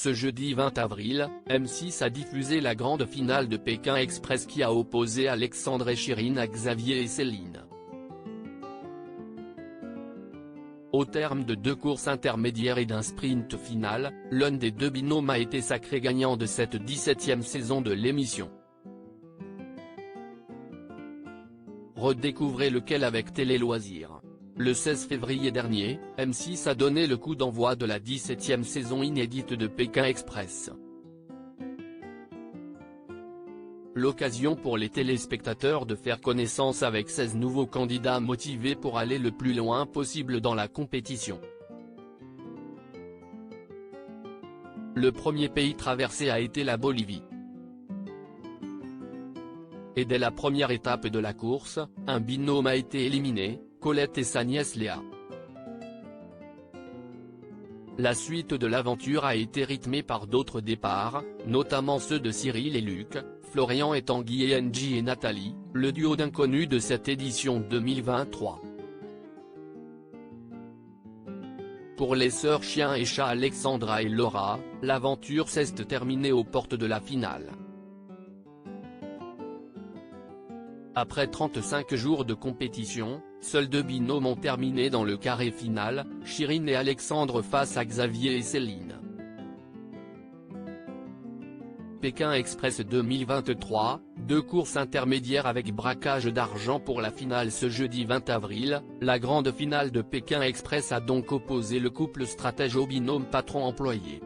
Ce jeudi 20 avril, M6 a diffusé la grande finale de Pékin Express qui a opposé Alexandre et Chirine à Xavier et Céline. Au terme de 2 courses intermédiaires et d'un sprint final, l'un des 2 binômes a été sacré gagnant de cette 17e saison de l'émission. Redécouvrez lequel avec Télé Loisirs. Le 16 février dernier, M6 a donné le coup d'envoi de la 17e saison inédite de Pékin Express. L'occasion pour les téléspectateurs de faire connaissance avec 16 nouveaux candidats motivés pour aller le plus loin possible dans la compétition. Le premier pays traversé a été la Bolivie. Et dès la première étape de la course, un binôme a été éliminé, Colette et sa nièce Léa. La suite de l'aventure a été rythmée par d'autres départs, notamment ceux de Cyril et Luc, Florian et Tanguy et Angie et Nathalie, le duo d'inconnus de cette édition 2023. Pour les sœurs Chien et Chat Alexandra et Laura, l'aventure s'est terminée aux portes de la finale. Après 35 jours de compétition, seuls 2 binômes ont terminé dans le carré final, Chirine et Alexandre face à Xavier et Céline. Pékin Express 2023, 2 courses intermédiaires avec braquage d'argent pour la finale ce jeudi 20 avril, la grande finale de Pékin Express a donc opposé le couple stratège au binôme patron-employé.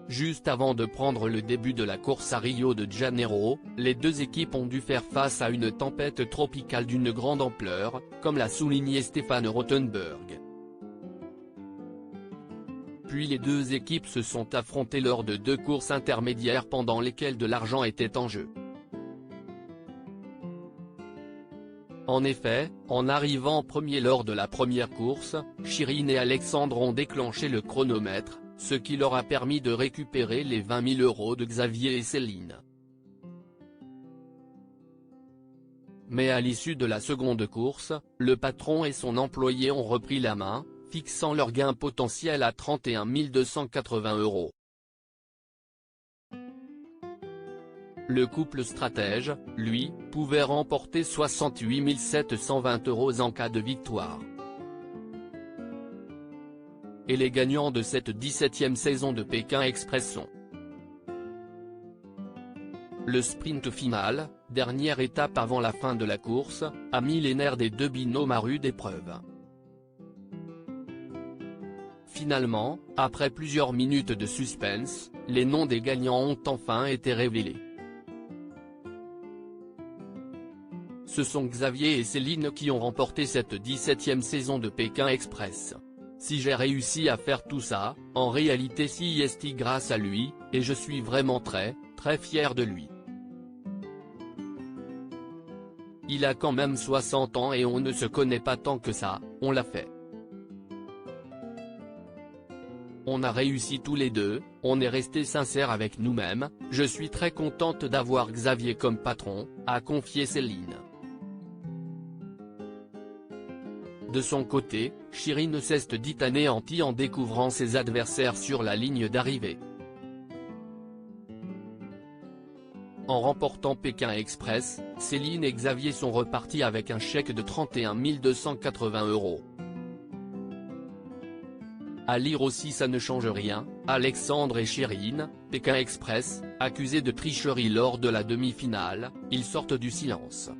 Juste avant de prendre le début de la course à Rio de Janeiro, les 2 équipes ont dû faire face à une tempête tropicale d'une grande ampleur, comme l'a souligné Stéphane Rothenberg. Puis les 2 équipes se sont affrontées lors de 2 courses intermédiaires pendant lesquelles de l'argent était en jeu. En effet, en arrivant premier lors de la première course, Chirine et Alexandre ont déclenché le chronomètre, ce qui leur a permis de récupérer les 20 000 € de Xavier et Céline. Mais à l'issue de la seconde course, le patron et son employé ont repris la main, fixant leur gain potentiel à 31 280 €. Le couple stratège, lui, pouvait remporter 68 720 € en cas de victoire. Et les gagnants de cette 17e saison de Pékin Express sont le sprint final, dernière étape avant la fin de la course, a mis les nerfs des 2 binômes à rude épreuve. Finalement, après plusieurs minutes de suspense, les noms des gagnants ont enfin été révélés. Ce sont Xavier et Céline qui ont remporté cette 17e saison de Pékin Express. Si j'ai réussi à faire tout ça, en réalité c'est grâce à lui, et je suis vraiment très fier de lui. Il a quand même 60 ans et on ne se connaît pas tant que ça, on l'a fait. On a réussi tous les 2, on est resté sincères avec nous-mêmes, je suis très contente d'avoir Xavier comme patron, a confié Céline. De son côté, Chirine s'est dit anéantie en découvrant ses adversaires sur la ligne d'arrivée. En remportant Pékin Express, Céline et Xavier sont repartis avec un chèque de 31 280 €. À lire aussi Ça ne change rien, Alexandre et Chirine, Pékin Express, accusés de tricherie lors de la demi-finale, ils sortent du silence.